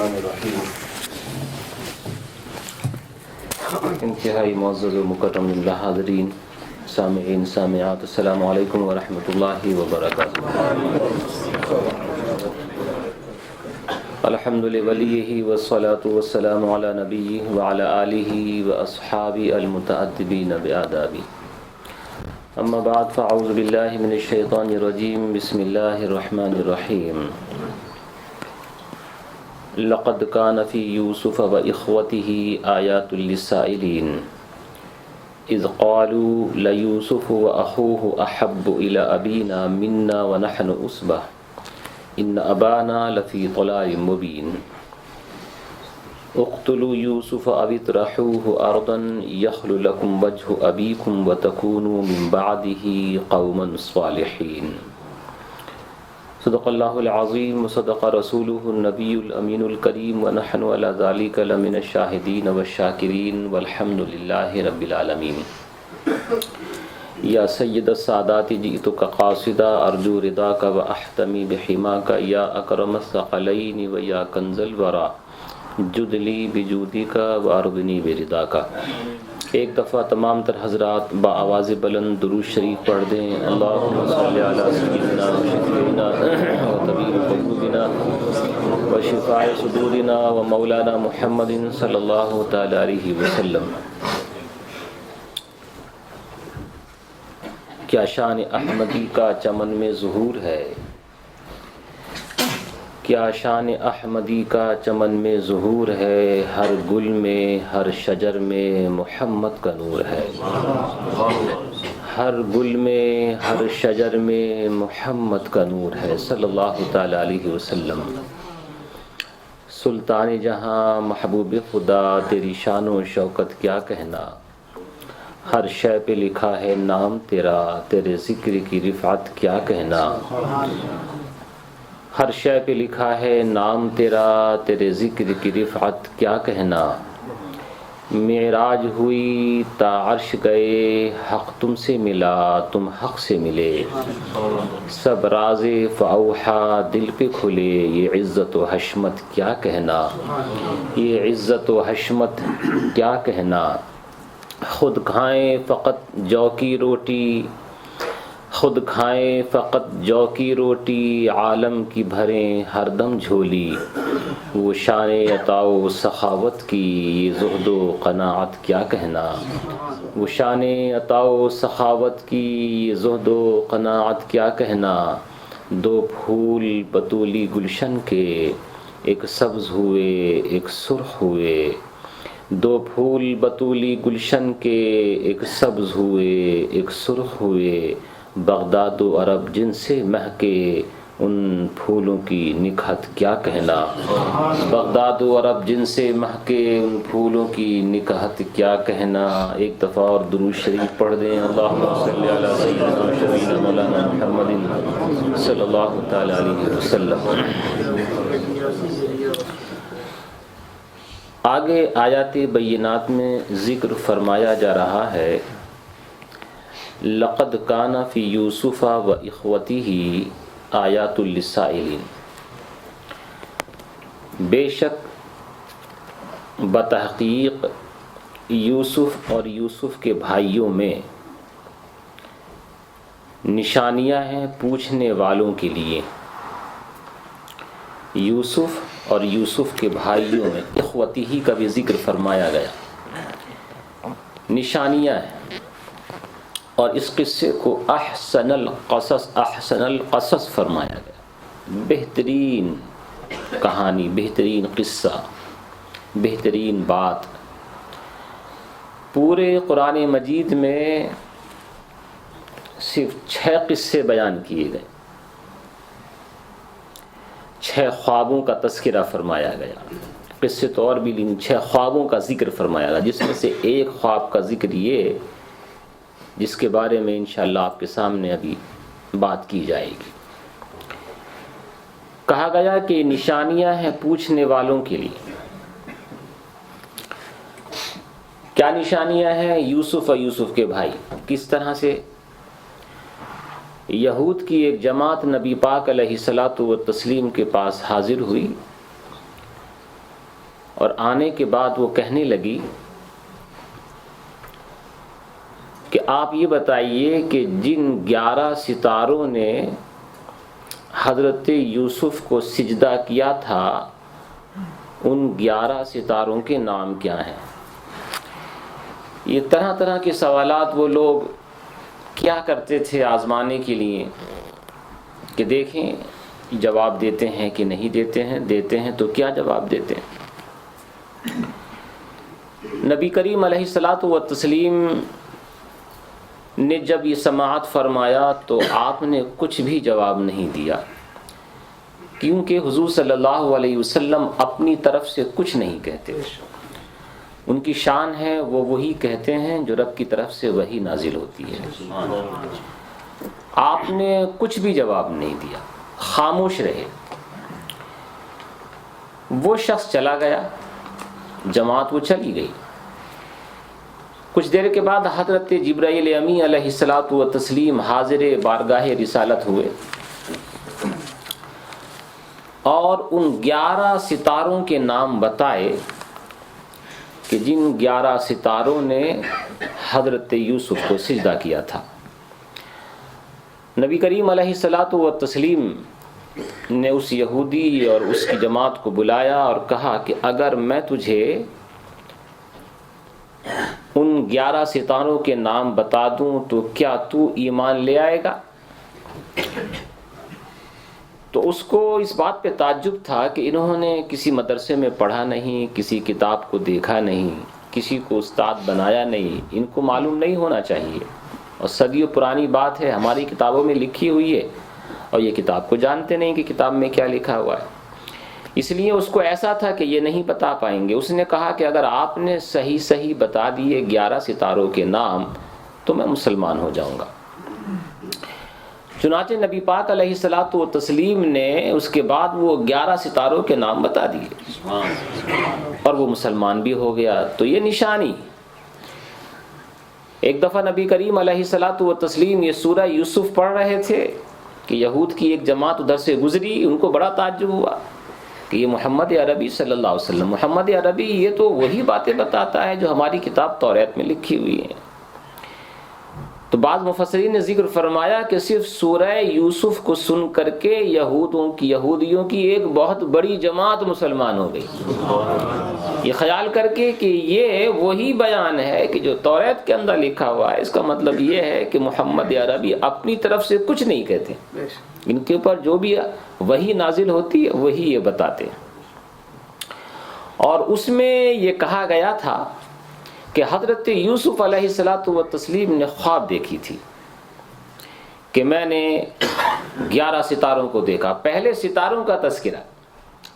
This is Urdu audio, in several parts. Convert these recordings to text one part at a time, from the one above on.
الرحمن الرحیم۔ انتہائی معزز و مکرم حاضرین، سامعین سامعات، السلام علیکم ورحمۃ اللہ وبرکاتہ۔ الحمد لولیہ والصلاة والسلام علی نبیہ وعلی آلہ واصحابہ المتأدبین بآدابہ، اما بعد فاعوذ باللہ من الشیطان الرجیم، بسم اللہ الرحمن الرحیم۔ لقد كان في يوسف وإخوته آيات للسائلين إذ قالوا ليوسف وأخوه أحب إلى أبينا منا ونحن عصبة إن أبانا لفي ضلال مبين اقتلوا يوسف أو اطرحوه أرضا يخل لكم وجه أبيكم وتكونوا من بعده قوما صالحين۔ صدق اللہ العظیم وصدق رسولہ النبی الامین الکریم ونحن علی ذلک لمن الشاہدین والشاکرین والحمد للہ رب العالمین۔ یا سید السادات جئتک قاصدا ارجو رضاک واحتمی بحماک یا اکرم الثقلین ویا کنز الورا جد لی بجودک وارضنی برضاک۔ ایک دفعہ تمام تر حضرات بآواز بلند درود شریف پڑھ دیں۔ اللہم صلی علی سیدنا و شفیعنا و طبیب قلوبنا و شفاء صدورنا و مولانا محمد صلی اللہ تعالی علیہ وسلم۔ کیا شان احمدی کا چمن میں ظہور ہے، کیا شان احمدی کا چمن میں ظہور ہے، ہر گل میں ہر شجر میں محمد کا نور ہے، ہر گل میں ہر شجر میں محمد کا نور ہے صلی اللہ تعالی علیہ وسلم۔ سلطان جہاں محبوب خدا تیری شان و شوکت کیا کہنا، ہر شے پہ لکھا ہے نام تیرا، تیرے ذکر کی رفعت کیا کہنا، ہر شے پہ لکھا ہے نام تیرا، تیرے ذکر کی رفعت کیا کہنا۔ معراج ہوئی تا عرش گئے، حق تم سے ملا تم حق سے ملے، سب راز فاوحا دل پہ کھلے، یہ عزت و حشمت کیا کہنا، یہ عزت و حشمت کیا کہنا۔ خود کھائیں فقط جو کی روٹی، خود کھائیں فقط جو کی روٹی، عالم کی بھریں ہر دم جھولی، وہ شان عطا و سخاوت کی، یہ زہد و قناعت کیا کہنا، وہ شان عطا و سخاوت کی، یہ زہد و قناعت کیا کہنا۔ دو پھول بطولی گلشن کے، ایک سبز ہوئے ایک سرخ ہوئے، دو پھول بطولی گلشن کے، ایک سبز ہوئے ایک سرخ ہوئے، بغداد و عرب جن سے مہکے، ان پھولوں کی نکہت کیا کہنا، بغداد و عرب جن سے مہکے، ان پھولوں کی نکہت کیا کہنا۔ ایک دفعہ اور درود شریف پڑھ دیں۔ اللہم صلی علی سیدنا و شفیعنا مولانا محمد صلی اللہ تعالی علیہ وسلم۔ آگے آیات بینات میں ذکر فرمایا جا رہا ہے، لقد کان فی یوسف و اخوتہ آیات للسائلین، بے شک بتحقیق یوسف اور یوسف کے بھائیوں میں نشانیاں ہیں پوچھنے والوں کے لیے۔ یوسف اور یوسف کے بھائیوں میں اخوتہ کا بھی ذکر فرمایا گیا، نشانیاں ہیں، اور اس قصے کو احسن القصص فرمایا گیا، بہترین کہانی، بہترین قصہ، بہترین بات۔ پورے قرآن مجید میں صرف 6 قصے بیان کیے گئے، 6 خوابوں کا تذکرہ فرمایا گیا، قصے تو اور بھی لیکن 6 خوابوں کا ذکر فرمایا گیا، جس میں سے ایک خواب کا ذکر یہ جس کے بارے میں انشاءاللہ آپ کے سامنے ابھی بات کی جائے گی۔ کہا گیا کہ نشانیاں ہیں پوچھنے والوں کے لیے۔ کیا نشانیاں ہیں؟ یوسف اور یوسف کے بھائی کس طرح سے یہود کی ایک جماعت نبی پاک علیہ الصلاۃ والتسلیم کے پاس حاضر ہوئی اور آنے کے بعد وہ کہنے لگی کہ آپ یہ بتائیے کہ جن 11 ستاروں نے حضرت یوسف کو سجدہ کیا تھا ان 11 ستاروں کے نام کیا ہیں؟ یہ طرح طرح کے سوالات وہ لوگ کیا کرتے تھے آزمانے کے لیے کہ دیکھیں جواب دیتے ہیں کہ نہیں دیتے ہیں، دیتے ہیں تو کیا جواب دیتے ہیں۔ نبی کریم علیہ الصلاۃ والتسلیم نے جب یہ سماعت فرمایا تو آپ نے کچھ بھی جواب نہیں دیا، کیونکہ حضور صلی اللہ علیہ وسلم اپنی طرف سے کچھ نہیں کہتے، ان کی شان ہے وہ وہی کہتے ہیں جو رب کی طرف سے وہی نازل ہوتی ہے۔ آپ نے کچھ بھی جواب نہیں دیا، خاموش رہے۔ وہ شخص چلا گیا، جماعت وہ چلی گئی۔ کچھ دیر کے بعد حضرت جبرائیل امی علیہ الصلاۃ والتسلیم حاضر بارگاہ رسالت ہوئے اور ان 11 ستاروں کے نام بتائے کہ جن 11 ستاروں نے حضرت یوسف کو سجدہ کیا تھا۔ نبی کریم علیہ الصلاۃ والتسلیم نے اس یہودی اور اس کی جماعت کو بلایا اور کہا کہ اگر میں تجھے ان 11 ستاروں کے نام بتا دوں تو کیا تو ایمان لے آئے گا؟ تو اس کو اس بات پہ تعجب تھا کہ انہوں نے کسی مدرسے میں پڑھا نہیں، کسی کتاب کو دیکھا نہیں، کسی کو استاد بنایا نہیں، ان کو معلوم نہیں ہونا چاہیے، اور صدیوں پرانی بات ہے، ہماری کتابوں میں لکھی ہوئی ہے اور یہ کتاب کو جانتے نہیں کہ کتاب میں کیا لکھا ہوا ہے۔ اس لیے اس کو ایسا تھا کہ یہ نہیں بتا پائیں گے۔ اس نے کہا کہ اگر آپ نے صحیح بتا دیے 11 ستاروں کے نام تو میں مسلمان ہو جاؤں گا۔ چنانچہ نبی پاک علیہ الصلاۃ والتسلیم نے اس کے بعد وہ 11 ستاروں کے نام بتا دیے اور وہ مسلمان بھی ہو گیا۔ تو یہ نشانی۔ ایک دفعہ نبی کریم علیہ الصلاۃ والتسلیم یہ سورہ یوسف پڑھ رہے تھے کہ یہود کی ایک جماعت ادھر سے گزری، ان کو بڑا تعجب ہوا کہ یہ محمد عربی صلی اللہ علیہ وسلم، محمد عربی یہ تو وہی باتیں بتاتا ہے جو ہماری کتاب توریت میں لکھی ہوئی ہیں۔ تو بعض مفسرین نے ذکر فرمایا کہ صرف سورہ یوسف کو سن کر کے یہودیوں کی ایک بہت بڑی جماعت مسلمان ہو گئی، یہ خیال کر کے کہ یہ وہی بیان ہے کہ جو توریت کے اندر لکھا ہوا ہے۔ اس کا مطلب یہ ہے کہ محمد عربی اپنی طرف سے کچھ نہیں کہتے، ان کے اوپر جو بھی وہی نازل ہوتی ہے وہی یہ بتاتے ہیں۔ اور اس میں یہ کہا گیا تھا کہ حضرت یوسف علیہ الصلاۃ والتسلیم نے خواب دیکھی تھی کہ میں نے 11 ستاروں کو دیکھا۔ پہلے ستاروں کا تذکرہ،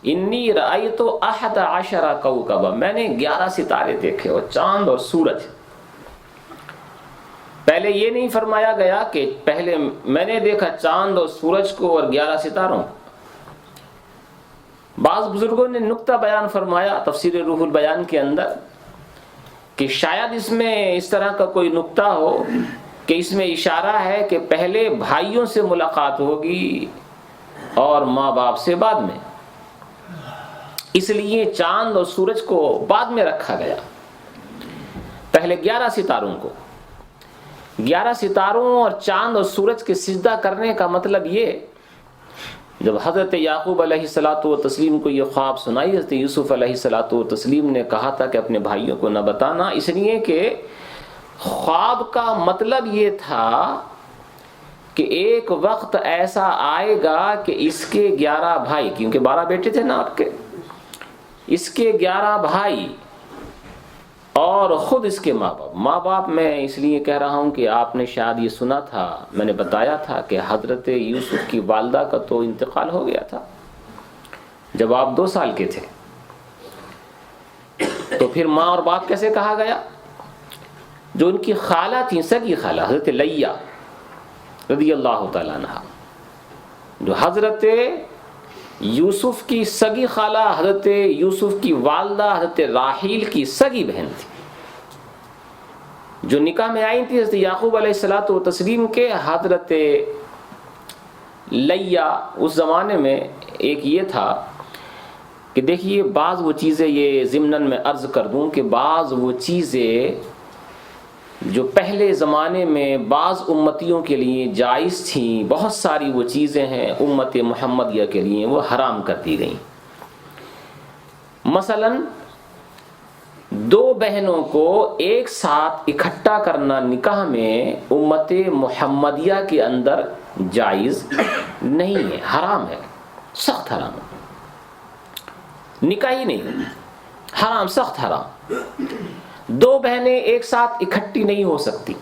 انی رأیت 11 کوكبا، میں نے 11 ستارے دیکھے اور چاند اور سورج۔ پہلے یہ نہیں فرمایا گیا کہ پہلے میں نے دیکھا چاند اور سورج کو اور 11 ستاروں۔ بعض بزرگوں نے نکتہ بیان فرمایا تفسیر روح البیان کے اندر کہ شاید اس میں اس طرح کا کوئی نکتہ ہو کہ اس میں اشارہ ہے کہ پہلے بھائیوں سے ملاقات ہوگی اور ماں باپ سے بعد میں، اس لیے چاند اور سورج کو بعد میں رکھا گیا، پہلے 11 ستاروں کو۔ 11 ستاروں اور چاند اور سورج کے سجدہ کرنے کا مطلب یہ، جب حضرت یعقوب علیہ الصلاۃ والتسلیم کو یہ خواب سنائی، حضرت یوسف علیہ الصلاۃ والتسلیم نے کہا تھا کہ اپنے بھائیوں کو نہ بتانا، اس لیے کہ خواب کا مطلب یہ تھا کہ ایک وقت ایسا آئے گا کہ اس کے 11 بھائی، کیونکہ 12 بیٹے تھے نا آپ کے، اس کے 11 بھائی اور خود اس کے ماں باپ میں اس لیے کہہ رہا ہوں کہ آپ نے شاید یہ سنا تھا، میں نے بتایا تھا کہ حضرت یوسف کی والدہ کا تو انتقال ہو گیا تھا جب آپ 2 سال کے تھے، تو پھر ماں اور باپ کیسے کہا گیا؟ جو ان کی خالہ تھیں، سگی خالہ حضرت لیہ رضی اللہ تعالیٰ عنہا، جو حضرت یوسف کی سگی خالہ، حضرت یوسف کی والدہ حضرت راحیل کی سگی بہن تھی، جو نکاح میں آئی تھی حضرت یعقوب علیہ الصلاۃ والتسلیم کے۔ حضرت لیہ اس زمانے میں ایک یہ تھا کہ دیکھیے بعض وہ چیزیں، یہ ضمناً میں عرض کر دوں کہ بعض وہ چیزیں جو پہلے زمانے میں بعض امتیوں کے لیے جائز تھیں، بہت ساری وہ چیزیں ہیں امت محمدیہ کے لیے وہ حرام کر دی گئیں۔ مثلاً دو بہنوں کو ایک ساتھ اکٹھا کرنا نکاح میں امت محمدیہ کے اندر جائز نہیں ہے، حرام ہے، سخت حرام ہے، نکاح ہی نہیں، حرام، سخت حرام۔ دو بہنیں ایک ساتھ اکٹھی نہیں ہو سکتی،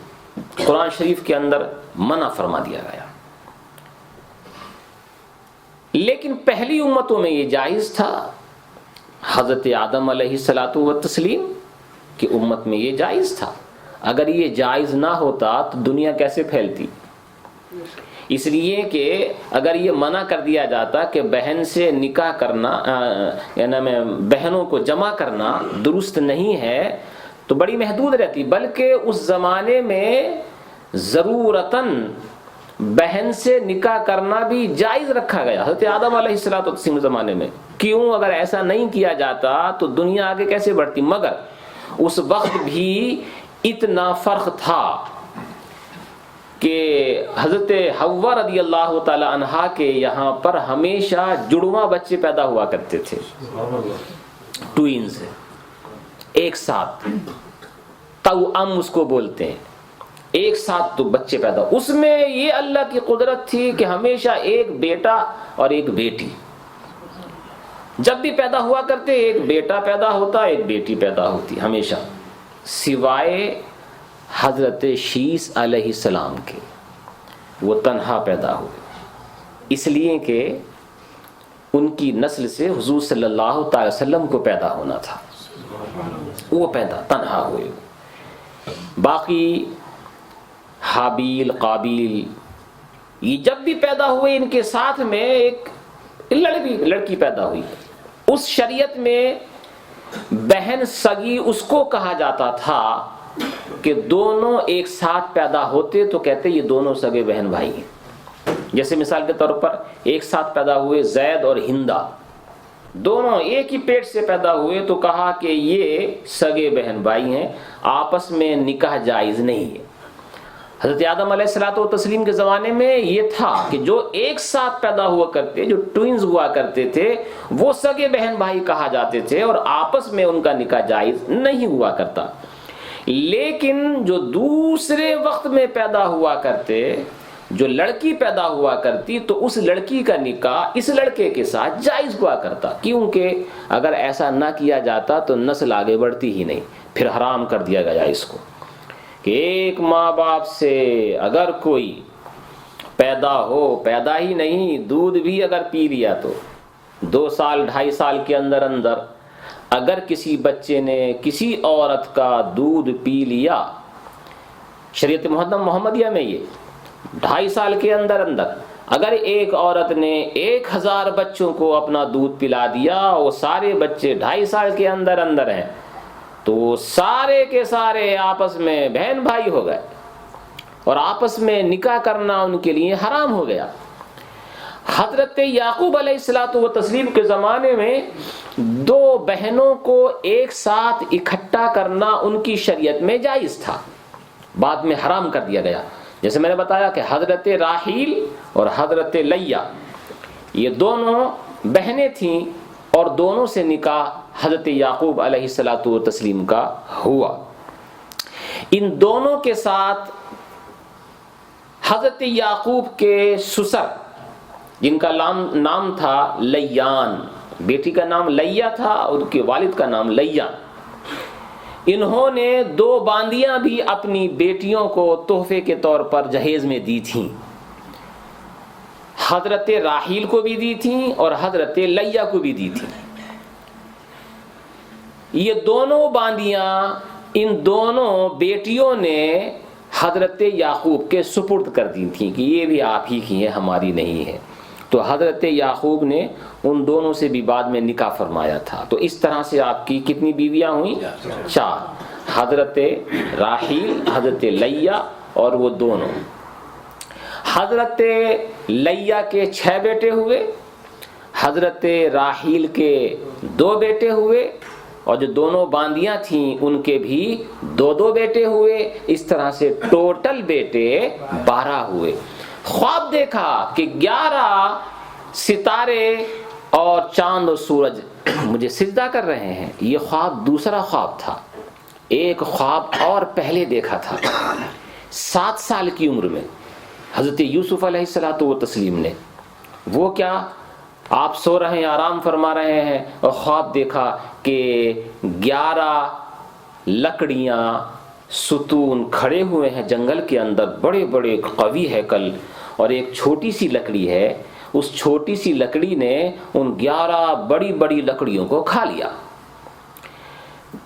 قرآن شریف کے اندر منع فرما دیا گیا۔ لیکن پہلی امتوں میں یہ جائز تھا، حضرت آدم علیہ الصلاۃ والتسلیم کی امت میں یہ جائز تھا۔ اگر یہ جائز نہ ہوتا تو دنیا کیسے پھیلتی؟ اس لیے کہ اگر یہ منع کر دیا جاتا کہ بہن سے نکاح کرنا، یعنی بہنوں کو جمع کرنا درست نہیں ہے، تو بڑی محدود رہتی، بلکہ اس زمانے میں ضرورتاً بہن سے نکاح کرنا بھی جائز رکھا گیا حضرت آدم علیہ الصلوۃ والتسلیم زمانے میں۔ کیوں؟ اگر ایسا نہیں کیا جاتا تو دنیا آگے کیسے بڑھتی؟ مگر اس وقت بھی اتنا فرق تھا کہ حضرت حوا رضی اللہ تعالی عنہا کے یہاں پر ہمیشہ جڑواں بچے پیدا ہوا کرتے تھے، ٹوئنز، ایک ساتھ، توأم اس کو بولتے ہیں، ایک ساتھ تو بچے پیدا۔ اس میں یہ اللہ کی قدرت تھی کہ ہمیشہ ایک بیٹا اور ایک بیٹی، جب بھی پیدا ہوا کرتے ایک بیٹا پیدا ہوتا ایک بیٹی پیدا ہوتی، ہمیشہ، سوائے حضرت شیس علیہ السلام کے، وہ تنہا پیدا ہوئے، اس لیے کہ ان کی نسل سے حضور صلی اللہ تعالی وسلم کو پیدا ہونا تھا، وہ پیدا تنہا ہوئے۔ باقی حابیل، قابیل، یہ جب بھی پیدا ہوئے ان کے ساتھ میں ایک لڑکی پیدا ہوئی۔ اس شریعت میں بہن سگی اس کو کہا جاتا تھا کہ دونوں ایک ساتھ پیدا ہوتے تو کہتے یہ دونوں سگے بہن بھائی ہیں۔ جیسے مثال کے طور پر ایک ساتھ پیدا ہوئے زید اور ہندا، دونوں ایک ہی پیٹ سے پیدا ہوئے تو کہا کہ یہ سگے بہن بھائی ہیں، آپس میں نکاح جائز نہیں ہے۔ حضرت آدم علیہ الصلوۃ والتسلیم کے زمانے میں یہ تھا کہ جو ایک ساتھ پیدا ہوا کرتے، جو ٹوئنز ہوا کرتے تھے، وہ سگے بہن بھائی کہا جاتے تھے اور آپس میں ان کا نکاح جائز نہیں ہوا کرتا۔ لیکن جو دوسرے وقت میں پیدا ہوا کرتے، جو لڑکی پیدا ہوا کرتی، تو اس لڑکی کا نکاح اس لڑکے کے ساتھ جائز ہوا کرتا، کیونکہ اگر ایسا نہ کیا جاتا تو نسل آگے بڑھتی ہی نہیں۔ پھر حرام کر دیا گیا اس کو کہ ایک ماں باپ سے اگر کوئی پیدا ہو، پیدا ہی نہیں، دودھ بھی اگر پی لیا تو 2 سال 2.5 سال کے اندر اندر اگر کسی بچے نے کسی عورت کا دودھ پی لیا، شریعت محمدیہ میں یہ 2.5 سال کے اندر اندر اگر ایک عورت نے 1000 بچوں کو اپنا دودھ پلا دیا، وہ سارے بچے 2.5 سال کے اندر اندر ہیں، تو سارے کے سارے آپس میں بہن بھائی ہو گئے اور آپس میں نکاح کرنا ان کے لیے حرام ہو گیا۔ حضرت یعقوب علیہ الصلوۃ والتسلیم کے زمانے میں 2 بہنوں کو ایک ساتھ اکٹھا کرنا ان کی شریعت میں جائز تھا، بعد میں حرام کر دیا گیا۔ جیسے میں نے بتایا کہ حضرت راحیل اور حضرت لیا یہ دونوں بہنیں تھیں اور دونوں سے نکاح حضرت یعقوب علیہ الصلوۃ والتسلیم کا ہوا۔ ان دونوں کے ساتھ حضرت یعقوب کے سسر، جن کا نام تھا لیان، بیٹی کا نام لیا تھا اور ان کے والد کا نام لیان، انہوں نے 2 باندیاں بھی اپنی بیٹیوں کو تحفے کے طور پر جہیز میں دی تھیں، حضرت راحیل کو بھی دی تھیں اور حضرت لیا کو بھی دی تھیں۔ یہ دونوں باندیاں ان دونوں بیٹیوں نے حضرت یعقوب کے سپرد کر دی تھیں کہ یہ بھی آپ ہی کی ہیں، ہماری نہیں ہے۔ تو حضرت یعقوب نے ان دونوں سے بھی بعد میں نکاح فرمایا تھا۔ تو اس طرح سے آپ کی کتنی بیویاں ہوئیں؟ 4، حضرت راحیل، حضرت لیا اور وہ دونوں۔ حضرت لیا کے 6 بیٹے ہوئے، حضرت راحیل کے 2 بیٹے ہوئے اور جو دونوں باندیاں تھیں ان کے بھی 2 بیٹے ہوئے، اس طرح سے ٹوٹل بیٹے 12 ہوئے۔ خواب دیکھا کہ 11 ستارے اور چاند اور سورج مجھے سجدہ کر رہے ہیں۔ یہ خواب دوسرا خواب تھا۔ ایک خواب اور پہلے دیکھا تھا 7 سال کی عمر میں حضرت یوسف علیہ الصلوۃ والتسلیم نے۔ وہ کیا، آپ سو رہے ہیں، آرام فرما رہے ہیں، اور خواب دیکھا کہ 11 لکڑیاں ستون کھڑے ہوئے ہیں جنگل کے اندر، بڑے بڑے قوی ہیکل، اور ایک چھوٹی سی لکڑی ہے، اس چھوٹی سی لکڑی نے ان 11 بڑی بڑی لکڑیوں کو کھا لیا۔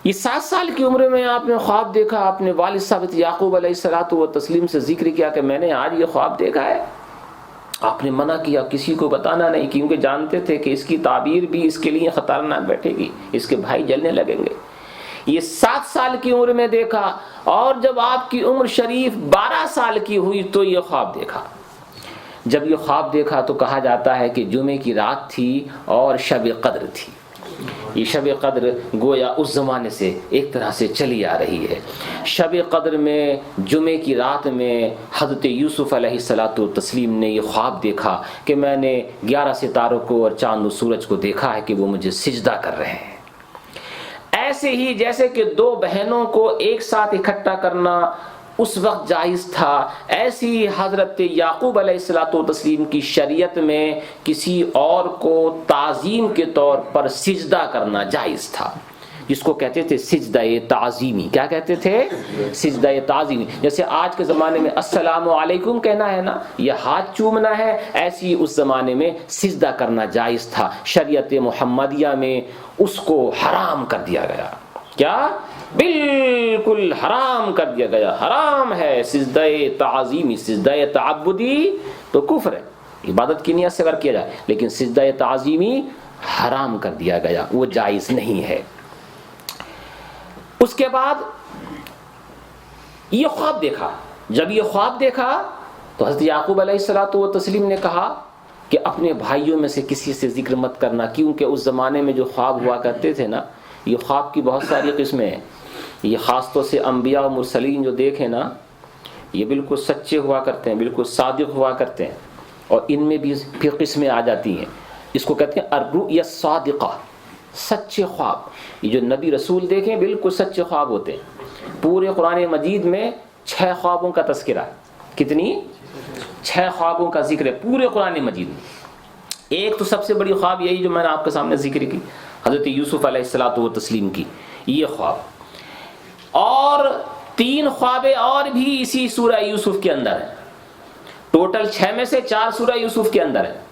یہ 7 سال کی عمر میں آپ نے خواب دیکھا، آپ نے والد صاحب یعقوب علیہ الصلوۃ والتسلیم سے ذکر کیا کہ میں نے آج یہ خواب دیکھا ہے۔ آپ نے منع کیا، کسی کو بتانا نہیں، کیونکہ جانتے تھے کہ اس کی تعبیر بھی اس کے لیے خطرناک بیٹھے گی، اس کے بھائی جلنے لگیں گے۔ یہ 7 سال کی عمر میں دیکھا، اور جب آپ کی عمر شریف 12 سال کی ہوئی تو یہ خواب دیکھا۔ جب یہ خواب دیکھا تو کہا جاتا ہے کہ جمعے کی رات تھی اور شب قدر تھی۔ یہ شب قدر گویا اس زمانے سے ایک طرح سے چلی آ رہی ہے۔ شب قدر میں جمعے کی رات میں حضرت یوسف علیہ الصلوۃ والتسلیم نے یہ خواب دیکھا کہ میں نے 11 ستاروں کو اور چاند و سورج کو دیکھا ہے کہ وہ مجھے سجدہ کر رہے ہیں۔ ایسے ہی جیسے کہ 2 بہنوں کو ایک ساتھ اکٹھا کرنا اس وقت جائز تھا، ایسی حضرت یعقوب علیہ الصلوۃ والتسلیم کی شریعت میں کسی اور کو تعظیم کے طور پر سجدہ کرنا جائز تھا، جس کو کہتے تھے سجدہ تعظیمی۔ کیا کہتے تھے؟ سجدہ تعظیمی۔ جیسے آج کے زمانے میں السلام علیکم کہنا ہے نا، یہ ہاتھ چومنا ہے، ایسی اس زمانے میں سجدہ کرنا جائز تھا۔ شریعت محمدیہ میں اس کو حرام کر دیا گیا۔ کیا؟ بالکل حرام کر دیا گیا، حرام ہے سجدہ تعظیمی۔ سجدہ تعبدی تو کفر ہے، عبادت کی نیت سے اگر کیا جائے، لیکن سجدہ تعظیمی حرام کر دیا گیا، وہ جائز نہیں ہے۔ اس کے بعد یہ خواب دیکھا۔ جب یہ خواب دیکھا تو حضرت یعقوب علیہ الصلوۃ والتسلیم نے کہا کہ اپنے بھائیوں میں سے کسی سے ذکر مت کرنا، کیونکہ اس زمانے میں جو خواب ہوا کرتے تھے نا، یہ خواب کی بہت ساری قسمیں ہیں۔ یہ خاص طور سے انبیاء و مرسلین جو دیکھیں نا، یہ بالکل سچے ہوا کرتے ہیں، بالکل صادق ہوا کرتے ہیں، اور ان میں بھی پھر قسمیں آ جاتی ہیں۔ اس کو کہتے ہیں الرؤیا الصادقہ، سچے خواب۔ یہ جو نبی رسول دیکھیں بالکل سچے خواب ہوتے ہیں۔ پورے قرآن مجید میں 6 خوابوں کا تذکرہ ہے۔ کتنی؟ 6 خوابوں کا ذکر ہے پورے قرآن مجید میں۔ ایک تو سب سے بڑی خواب یہی جو میں نے آپ کے سامنے ذکر کی، حضرت یوسف علیہ الصلوۃ والتسلیم کی یہ خواب، اور 3 خواب اور بھی اسی سورہ یوسف کے اندر ہیں۔ ٹوٹل 6 میں سے 4 سورہ یوسف کے اندر ہیں،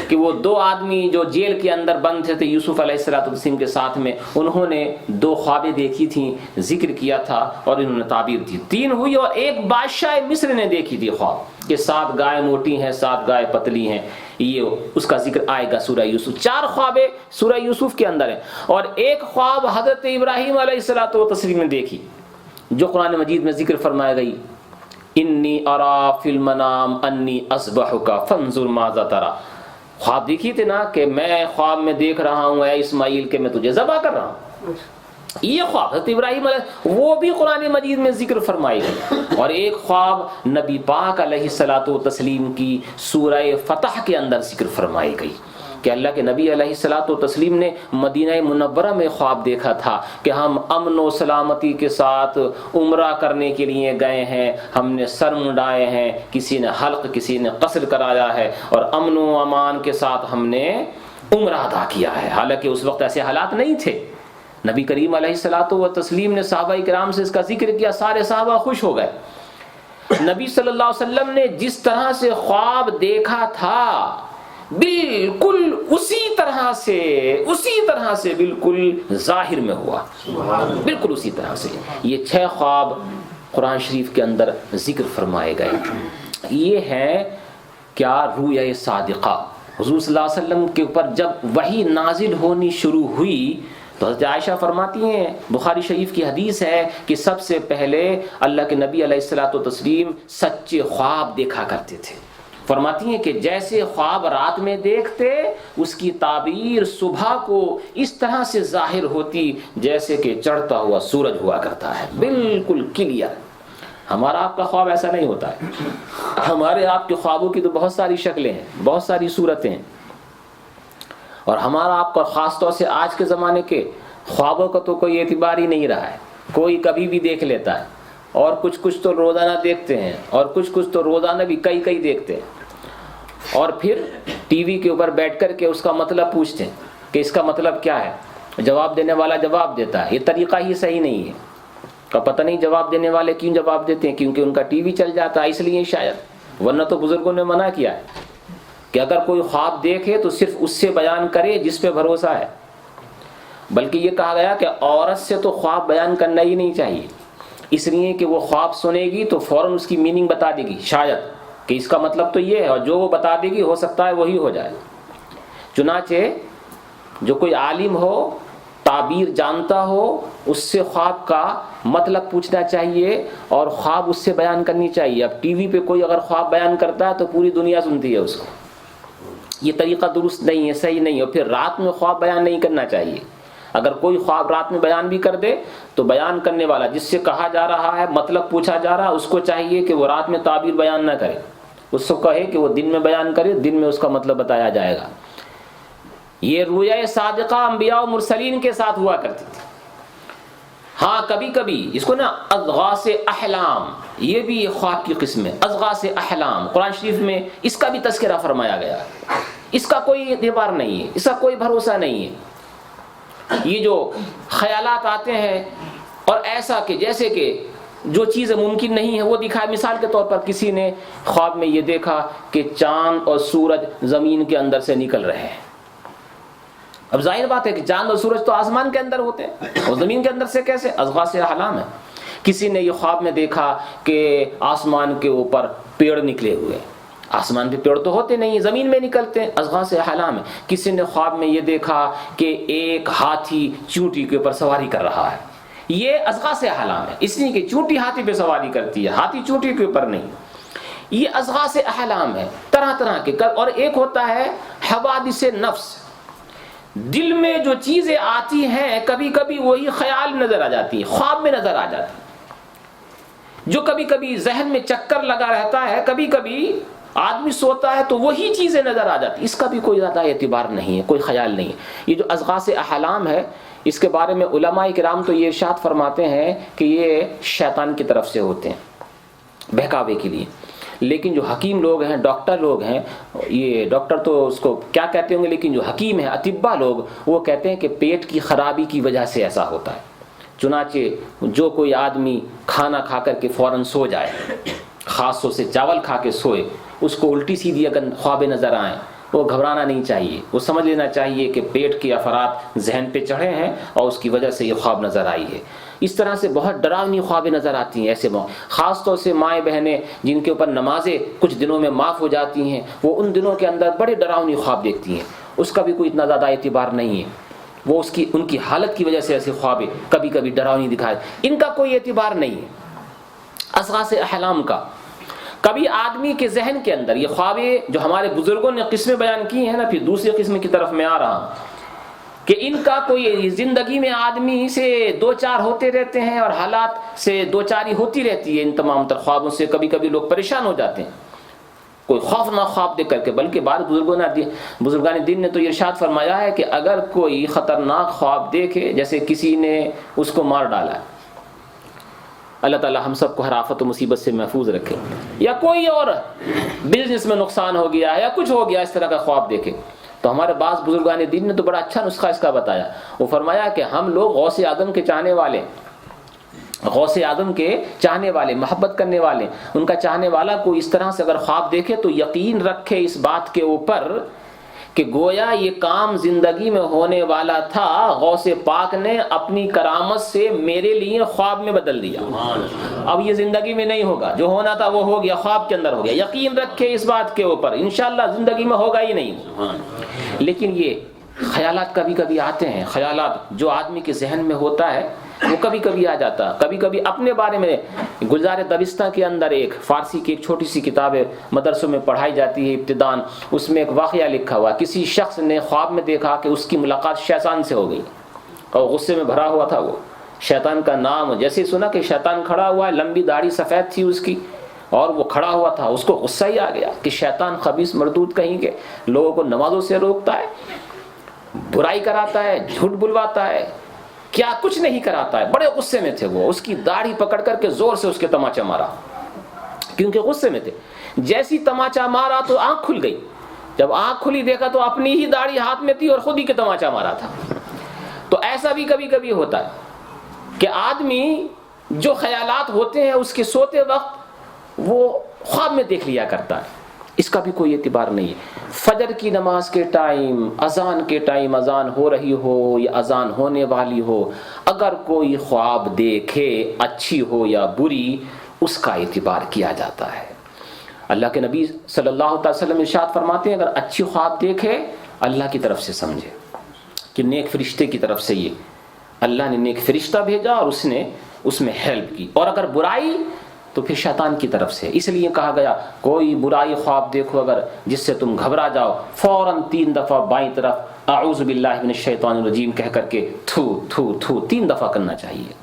کہ وہ 2 آدمی جو جیل کے اندر بند تھے یوسف علیہ الصلوۃ والتسلیم کے ساتھ میں، انہوں نے 2 خوابیں دیکھی تھیں، ذکر کیا تھا اور انہوں نے تعبیر دی۔ 3 ہوئی، اور ایک بادشاہ مصر نے دیکھی تھی خواب کہ 7 گائے موٹی ہیں، 7 گائے پتلی ہیں، یہ اس کا ذکر آئے گا سورہ یوسف۔ 4 خوابیں سورہ یوسف کے اندر ہیں، اور ایک خواب حضرت ابراہیم علیہ الصلوۃ والتسلیم نے دیکھی جو قرآن مجید میں ذکر فرمایا گئی، انی ارا فی المنام انی اذبحک فانظر ماذا تری۔ خواب دیکھی تھے نا کہ میں خواب میں دیکھ رہا ہوں اے اسماعیل کہ میں تجھے ذبح کر رہا ہوں۔ یہ خواب حضرت ابراہیم علیہ وہ بھی قرآن مجید میں ذکر فرمائی گئی۔ اور ایک خواب نبی پاک علیہ الصلوۃ والتسلیم کی سورہ فتح کے اندر ذکر فرمائی گئی کہ اللہ کے نبی علیہ الصلوۃ والتسلیم نے مدینہ منورہ میں خواب دیکھا تھا کہ ہم امن و سلامتی کے ساتھ عمرہ کرنے کے لیے گئے ہیں، ہم نے سر منڈائے ہیں، کسی نے حلق کسی نے قصر کرایا ہے، اور امن و امان کے ساتھ ہم نے عمرہ ادا کیا ہے۔ حالانکہ اس وقت ایسے حالات نہیں تھے۔ نبی کریم علیہ الصلوۃ والتسلیم نے صحابہ کرام سے اس کا ذکر کیا، سارے صحابہ خوش ہو گئے۔ نبی صلی اللہ علیہ وسلم نے جس طرح سے خواب دیکھا تھا بالکل اسی طرح سے بالکل ظاہر میں ہوا، بالکل اسی طرح سے۔ یہ 6 خواب قرآن شریف کے اندر ذکر فرمائے گئے۔ یہ ہے کیا؟ رؤیا صادقہ۔ حضور صلی اللہ علیہ وسلم کے اوپر جب وحی نازل ہونی شروع ہوئی تو حضرت عائشہ فرماتی ہیں، بخاری شریف کی حدیث ہے کہ سب سے پہلے اللہ کے نبی علیہ الصلوۃ والتسلیم سچے خواب دیکھا کرتے تھے۔ فرماتی ہیں کہ جیسے خواب رات میں دیکھتے اس کی تعبیر صبح کو اس طرح سے ظاہر ہوتی جیسے کہ چڑھتا ہوا سورج ہوا کرتا ہے، بالکل کلیئر۔ ہمارا آپ کا خواب ایسا نہیں ہوتا ہے، ہمارے آپ کے خوابوں کی تو بہت ساری شکلیں ہیں، بہت ساری صورتیں ہیں، اور ہمارا آپ کا خاص طور سے آج کے زمانے کے خوابوں کا تو کوئی اعتبار ہی نہیں رہا ہے، کوئی کبھی بھی دیکھ لیتا ہے، اور کچھ تو روزانہ دیکھتے ہیں، اور کچھ تو روزانہ بھی کئی دیکھتے ہیں، اور پھر ٹی وی کے اوپر بیٹھ کر کے اس کا مطلب پوچھتے ہیں کہ اس کا مطلب کیا ہے، جواب دینے والا جواب دیتا ہے، یہ طریقہ ہی صحیح نہیں ہے، کا پتہ نہیں جواب دینے والے کیوں جواب دیتے ہیں، کیونکہ ان کا ٹی وی چل جاتا ہے اس لیے شاید، ورنہ تو بزرگوں نے منع کیا ہے کہ اگر کوئی خواب دیکھے تو صرف اس سے بیان کرے جس پہ بھروسہ ہے، بلکہ یہ کہا گیا کہ عورت سے تو خواب بیان کرنا ہی نہیں چاہیے، اس لیے کہ وہ خواب سنے گی تو فوراً اس کی میننگ بتا دے گی شاید کہ اس کا مطلب تو یہ ہے، اور جو وہ بتا دے گی ہو سکتا ہے وہی ہو جائے۔ چنانچہ جو کوئی عالم ہو، تعبیر جانتا ہو، اس سے خواب کا مطلب پوچھنا چاہیے اور خواب اس سے بیان کرنی چاہیے۔ اب ٹی وی پہ کوئی اگر خواب بیان کرتا ہے تو پوری دنیا سنتی ہے اس کو، یہ طریقہ درست نہیں ہے، صحیح نہیں ہے۔ اور پھر رات میں خواب بیان نہیں کرنا چاہیے، اگر کوئی خواب رات میں بیان بھی کر دے تو بیان کرنے والا جس سے کہا جا رہا ہے، مطلب پوچھا جا رہا ہے، اس کو چاہیے کہ وہ رات میں تعبیر بیان نہ کرے، اس کو کہے کہ وہ دن میں بیان کرے، دن میں اس کا مطلب بتایا جائے گا۔ یہ رؤیا صادقہ انبیاء و مرسلین کے ساتھ ہوا کرتی تھی۔ ہاں کبھی کبھی اس کو نا اضغاث احلام، یہ بھی خواب کی قسم ہے، اضغاث احلام، قرآن شریف میں اس کا بھی تذکرہ فرمایا گیا، اس کا کوئی اعتبار نہیں ہے، اس کا کوئی بھروسہ نہیں ہے۔ یہ جو خیالات آتے ہیں اور ایسا کہ جیسے کہ جو چیز ممکن نہیں ہے وہ دکھائے، مثال کے طور پر کسی نے خواب میں یہ دیکھا کہ چاند اور سورج زمین کے اندر سے نکل رہے ہیں۔ اب ظاہر بات ہے کہ چاند اور سورج تو آسمان کے اندر ہوتے ہیں، اور زمین کے اندر سے کیسے؟ اضغاث احلام ہے۔ کسی نے یہ خواب میں دیکھا کہ آسمان کے اوپر پیڑ نکلے ہوئے، آسمان پہ پیڑ تو ہوتے نہیں، زمین میں نکلتے ہیں، اضغاث احلام ہے۔ کسی نے خواب میں یہ دیکھا کہ ایک ہاتھی چونٹی کے اوپر سواری کر رہا ہے، یہ اضغاث احلام ہے، اس لیے کہ چونٹی ہاتھی پہ سواری کرتی ہے، ہاتھی چونٹی کے اوپر نہیں۔ یہ اضغاث احلام ہے، طرح طرح کے۔ اور ایک ہوتا ہے حوادث نفس، دل میں جو چیزیں آتی ہیں کبھی کبھی وہی خیال نظر آ جاتی ہیں، خواب میں نظر آ جاتی ہیں، جو کبھی کبھی ذہن میں چکر لگا رہتا ہے، کبھی کبھی آدمی سوتا ہے تو وہی چیزیں نظر آ جاتی، اس کا بھی کوئی زیادہ اعتبار نہیں ہے، کوئی خیال نہیں ہے۔ یہ جو اضغاث احلام ہے، اس کے بارے میں علماء کرام تو یہ ارشاد فرماتے ہیں کہ یہ شیطان کی طرف سے ہوتے ہیں، بہکاوے کے لیے۔ لیکن جو حکیم لوگ ہیں، ڈاکٹر لوگ ہیں، یہ ڈاکٹر تو اس کو کیا کہتے ہوں گے، لیکن جو حکیم ہیں، اطباء لوگ، وہ کہتے ہیں کہ پیٹ کی خرابی کی وجہ سے ایسا ہوتا ہے۔ چنانچہ جو کوئی آدمی کھانا کھا کر کے فوراً سو جائے، خاص طور سے چاول کھا کے سوئے، اس کو الٹی سیدھی اگر خوابیں نظر آئیں، وہ گھبرانا نہیں چاہیے، وہ سمجھ لینا چاہیے کہ پیٹ کے افرات ذہن پہ چڑھے ہیں اور اس کی وجہ سے یہ خواب نظر آئی ہے۔ اس طرح سے بہت ڈراؤنی خوابیں نظر آتی ہیں ایسے موقع، خاص طور سے مائیں بہنیں جن کے اوپر نمازیں کچھ دنوں میں معاف ہو جاتی ہیں، وہ ان دنوں کے اندر بڑے ڈراؤنی خواب دیکھتی ہیں، اس کا بھی کوئی اتنا زیادہ اعتبار نہیں ہے، وہ ان کی حالت کی وجہ سے ایسے خوابیں کبھی کبھی ڈراؤنی دکھائے، ان کا کوئی اعتبار نہیں ہے۔ اضغاث احلام کا کبھی آدمی کے ذہن کے اندر یہ خوابیں جو ہمارے بزرگوں نے قسمیں بیان کی ہیں نا، پھر دوسری قسم کی طرف میں آ رہا ہوں کہ ان کا کوئی زندگی میں آدمی سے دو چار ہوتے رہتے ہیں اور حالات سے دو چاری ہوتی رہتی ہے، ان تمام تر خوابوں سے کبھی کبھی لوگ پریشان ہو جاتے ہیں کوئی خوفناک خواب دیکھ کر کے۔ بلکہ بعض بزرگان دین نے تو یہ ارشاد فرمایا ہے کہ اگر کوئی خطرناک خواب دیکھے، جیسے کسی نے اس کو مار ڈالا ہے، اللہ تعالی ہم سب کو ہر آفت و مصیبت سے محفوظ رکھے، یا کوئی اور بزنس میں نقصان ہو گیا ہے یا کچھ ہو گیا، اس طرح کا خواب دیکھے، تو ہمارے بعض بزرگان دین نے تو بڑا اچھا نسخہ اس کا بتایا۔ وہ فرمایا کہ ہم لوگ غوث اعظم کے چاہنے والے، غوث اعظم کے چاہنے والے، محبت کرنے والے، ان کا چاہنے والا کوئی اس طرح سے اگر خواب دیکھے تو یقین رکھے اس بات کے اوپر کہ گویا یہ کام زندگی میں ہونے والا تھا، غوث پاک نے اپنی کرامت سے میرے لیے خواب میں بدل دیا، اب یہ زندگی میں نہیں ہوگا، جو ہونا تھا وہ ہو گیا، خواب کے اندر ہو گیا۔ یقین رکھے اس بات کے اوپر، انشاءاللہ زندگی میں ہوگا ہی نہیں۔ لیکن یہ خیالات کبھی کبھی آتے ہیں، خیالات جو آدمی کے ذہن میں ہوتا ہے وہ کبھی کبھی آ جاتا. کبھی کبھی اپنے بارے میں. گلزار دبستہ کے اندر ایک فارسی کی ایک چھوٹی سی کتاب ہے, مدرسوں میں پڑھائی جاتی ہے ابتداءً, اس میں ایک واقعہ لکھا ہوا. کسی شخص نے خواب میں دیکھا کہ اس کی ملاقات شیطان سے ہو گئی اور غصے میں بھرا ہوا تھا. وہ شیطان کا نام جیسے سنا کہ شیطان کھڑا ہوا ہے, لمبی داڑھی سفید تھی اس کی, اور وہ کھڑا ہوا تھا. اس کو غصہ ہی آ گیا کہ شیطان خبیث مردود کہیں گے, لوگوں کو نمازوں سے روکتا ہے, برائی کراتا ہے, جھوٹ بلواتا ہے, کیا کچھ نہیں کراتا ہے. بڑے غصے میں تھے وہ. اس کی داڑھی پکڑ کر کے زور سے اس کے تماچا مارا, کیونکہ غصے میں تھے. جیسی تماچا مارا تو آنکھ کھل گئی. جب آنکھ کھلی دیکھا تو اپنی ہی داڑھی ہاتھ میں تھی اور خود ہی کے تماچا مارا تھا. تو ایسا بھی کبھی کبھی ہوتا ہے کہ آدمی جو خیالات ہوتے ہیں اس کے سوتے وقت وہ خواب میں دیکھ لیا کرتا ہے. اس کا بھی کوئی اعتبار نہیں ہے. فجر کی نماز کے ٹائم, اذان کے ٹائم, اذان ہو رہی ہو یا اذان ہونے والی ہو, اگر کوئی خواب دیکھے اچھی ہو یا بری, اس کا اعتبار کیا جاتا ہے. اللہ کے نبی صلی اللہ علیہ وسلم ارشاد فرماتے ہیں اگر اچھی خواب دیکھے اللہ کی طرف سے سمجھے کہ نیک فرشتے کی طرف سے یہ اللہ نے نیک فرشتہ بھیجا اور اس نے اس میں ہیلپ کی, اور اگر برائی تو پھر شیطان کی طرف سے. اس لیے کہا گیا کوئی برائی خواب دیکھو اگر جس سے تم گھبرا جاؤ, فوراً 3 دفعہ بائیں طرف اعوذ باللہ من الشیطان الرجیم کہہ کر کے تھو تھو تھو 3 دفعہ کرنا چاہیے.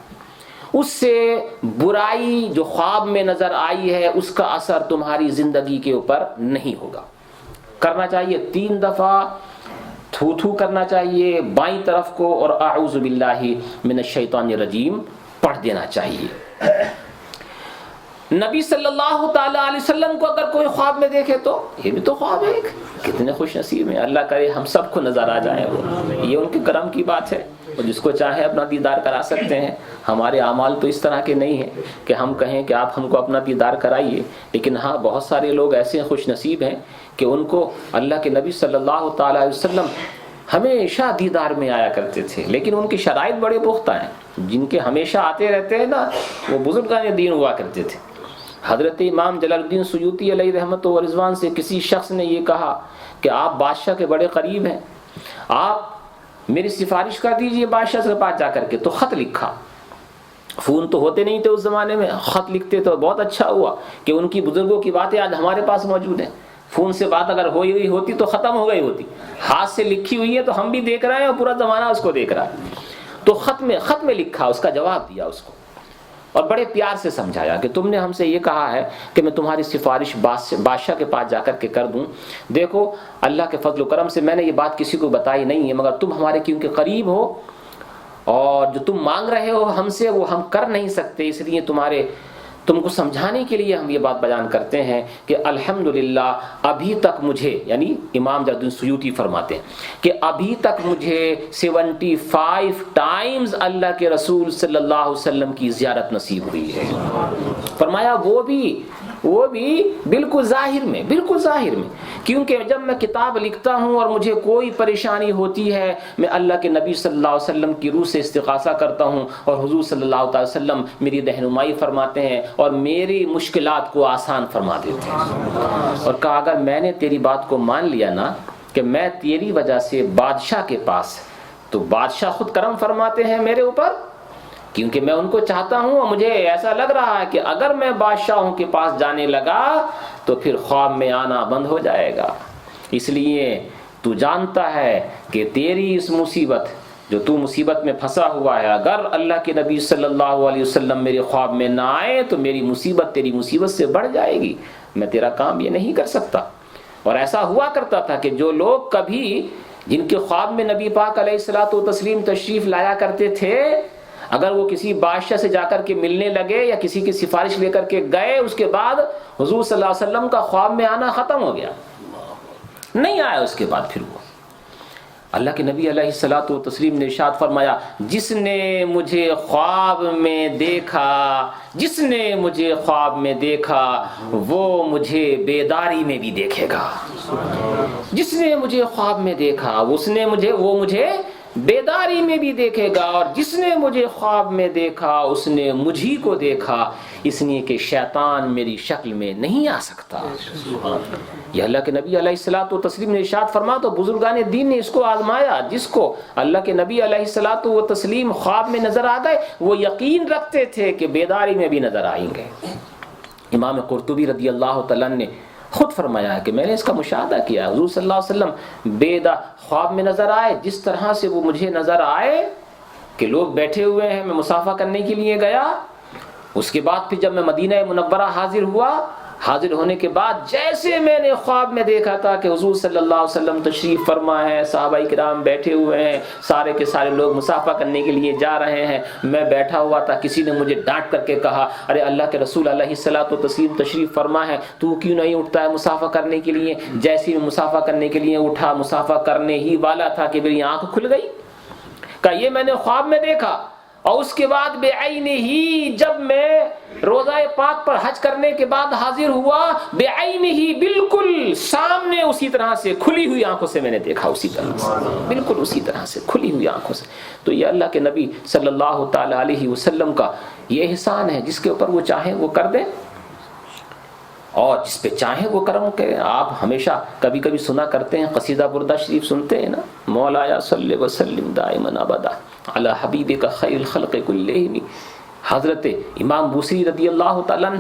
اس سے برائی جو خواب میں نظر آئی ہے اس کا اثر تمہاری زندگی کے اوپر نہیں ہوگا. کرنا چاہیے 3 دفعہ تھو تھو کرنا چاہیے بائیں طرف کو, اور اعوذ باللہ من الشیطان الرجیم پڑھ دینا چاہیے. نبی صلی اللہ تعالی علیہ وسلم کو اگر کوئی خواب میں دیکھے تو یہ بھی تو خواب ہے ایک, کتنے خوش نصیب ہیں. اللہ کرے ہم سب کو نظر آ جائیں, وہ یہ ان کے کرم کی بات ہے. اور جس کو چاہے اپنا دیدار کرا سکتے ہیں. ہمارے اعمال تو اس طرح کے نہیں ہیں کہ ہم کہیں کہ آپ ہم کو اپنا دیدار کرائیے, لیکن ہاں بہت سارے لوگ ایسے خوش نصیب ہیں کہ ان کو اللہ کے نبی صلی اللہ تعالی علیہ وسلم ہمیشہ دیدار میں آیا کرتے تھے, لیکن ان کی شرائط بڑے پختہ ہیں. جن کے ہمیشہ آتے رہتے ہیں نا وہ بزرگان دین ہوا کرتے تھے. حضرت امام جلال الدین سیوطی علیہ رحمت و رضوان سے کسی شخص نے یہ کہا کہ آپ بادشاہ کے بڑے قریب ہیں, آپ میری سفارش کر دیجئے بادشاہ کے پاس جا کر کے. تو خط لکھا. فون تو ہوتے نہیں تھے اس زمانے میں, خط لکھتے تو بہت اچھا ہوا کہ ان کی بزرگوں کی باتیں آج ہمارے پاس موجود ہیں. فون سے بات اگر ہوئی ہوتی تو ختم ہو گئی ہوتی. ہاتھ سے لکھی ہوئی ہے تو ہم بھی دیکھ رہے ہیں اور پورا زمانہ اس کو دیکھ رہا ہے. تو خط میں لکھا, اس کا جواب دیا اس کو, اور بڑے پیار سے سمجھایا کہ تم نے ہم سے یہ کہا ہے کہ میں تمہاری سفارش بادشاہ کے پاس جا کر کے کر دوں. دیکھو اللہ کے فضل و کرم سے میں نے یہ بات کسی کو بتائی نہیں ہے, مگر تم ہمارے کیونکہ قریب ہو اور جو تم مانگ رہے ہو ہم سے وہ ہم کر نہیں سکتے, اس لیے تم کو سمجھانے کے لیے ہم یہ بات بیان کرتے ہیں کہ الحمدللہ ابھی تک مجھے, یعنی امام جلال الدین سیوطی فرماتے ہیں کہ ابھی تک مجھے 75 ٹائمز اللہ کے رسول صلی اللہ علیہ وسلم کی زیارت نصیب ہوئی ہے. فرمایا وہ بھی بالکل ظاہر میں, کیونکہ جب میں کتاب لکھتا ہوں اور مجھے کوئی پریشانی ہوتی ہے میں اللہ کے نبی صلی اللہ علیہ وسلم کی روح سے استغاثہ کرتا ہوں, اور حضور صلی اللہ علیہ وسلم میری رہنمائی فرماتے ہیں اور میری مشکلات کو آسان فرما دیتے ہیں. اور کہا اگر میں نے تیری بات کو مان لیا نا کہ میں تیری وجہ سے بادشاہ کے پاس, تو بادشاہ خود کرم فرماتے ہیں میرے اوپر, کیونکہ میں ان کو چاہتا ہوں اور مجھے ایسا لگ رہا ہے کہ اگر میں بادشاہوں کے پاس جانے لگا تو پھر خواب میں آنا بند ہو جائے گا. اس لیے تو جانتا ہے کہ تیری اس مصیبت جو تو مصیبت میں پھنسا ہوا ہے, اگر اللہ کے نبی صلی اللہ علیہ وسلم میرے خواب میں نہ آئے تو میری مصیبت تیری مصیبت سے بڑھ جائے گی, میں تیرا کام یہ نہیں کر سکتا. اور ایسا ہوا کرتا تھا کہ جو لوگ کبھی جن کے خواب میں نبی پاک علیہ الصلوۃ والتسلیم تشریف لایا کرتے تھے, اگر وہ کسی بادشاہ سے جا کر کے ملنے لگے یا کسی کی سفارش لے کر کے گئے, اس کے بعد حضور صلی اللہ علیہ وسلم کا خواب میں آنا ختم ہو گیا, نہیں آیا اس کے بعد. پھر وہ اللہ کے نبی علیہ الصلوۃ والتسلیم نے ارشاد فرمایا جس نے مجھے خواب میں دیکھا وہ مجھے بیداری میں بھی دیکھے گا. جس نے مجھے خواب میں دیکھا وہ مجھے بیداری میں بھی دیکھے گا، اور جس نے مجھے خواب میں دیکھا اس نے مجھی کو دیکھا، اس لیے کہ شیطان میری شکل میں نہیں آ سکتا۔ یہ اللہ کے نبی علیہ الصلوۃ والتسلیم نے ارشاد فرمایا، تو بزرگان دین نے اس کو آزمایا، جس کو اللہ کے نبی علیہ الصلوۃ والتسلیم خواب میں نظر آ گئے وہ یقین رکھتے تھے کہ بیداری میں بھی نظر آئیں گے۔ امام قرطبی رضی اللہ تعالیٰ نے خود فرمایا ہے کہ میں نے اس کا مشاہدہ کیا، حضور صلی اللہ علیہ وسلم خواب میں نظر آئے، جس طرح سے وہ مجھے نظر آئے کہ لوگ بیٹھے ہوئے ہیں، میں مصافحہ کرنے کے لیے گیا۔ اس کے بعد پھر جب میں مدینہ منورہ حاضر ہوا، حاضر ہونے کے بعد جیسے میں نے خواب میں دیکھا تھا کہ حضور صلی اللہ علیہ وسلم تشریف فرما ہے، صحابہ کرام بیٹھے ہوئے ہیں، سارے کے سارے لوگ مصافحہ کرنے کے لیے جا رہے ہیں، میں بیٹھا ہوا تھا، کسی نے مجھے ڈانٹ کر کے کہا، ارے اللہ کے رسول علیہ الصلوۃ والتسلیم تشریف فرما ہے، تو کیوں نہیں اٹھتا ہے مصافحہ کرنے کے لیے؟ جیسے ہی مصافحہ کرنے کے لیے اٹھا، مصافحہ کرنے ہی والا تھا کہ میری آنکھ کھل گئی، کہ یہ میں نے خواب میں دیکھا۔ اور اس کے بعد بے عین ہی جب میں روضہ پاک پر حج کرنے کے بعد حاضر ہوا، بے عین ہی بالکل سامنے اسی طرح سے کھلی ہوئی آنکھوں سے میں نے دیکھا، اسی طرح سے بالکل اسی طرح سے کھلی ہوئی آنکھوں سے۔ تو یہ اللہ کے نبی صلی اللہ تعالی علیہ وسلم کا یہ احسان ہے، جس کے اوپر وہ چاہیں وہ کر دیں اور جس پہ چاہیں وہ کرم کریں۔ آپ ہمیشہ کبھی کبھی سنا کرتے ہیں، قصیدہ بردہ شریف سنتے ہیں نا، مولایا صلی وسلم دائما ابدا علی حبیبک خیر الخلق کلہم۔ حضرت امام بوصیری رضی اللہ تعالیٰ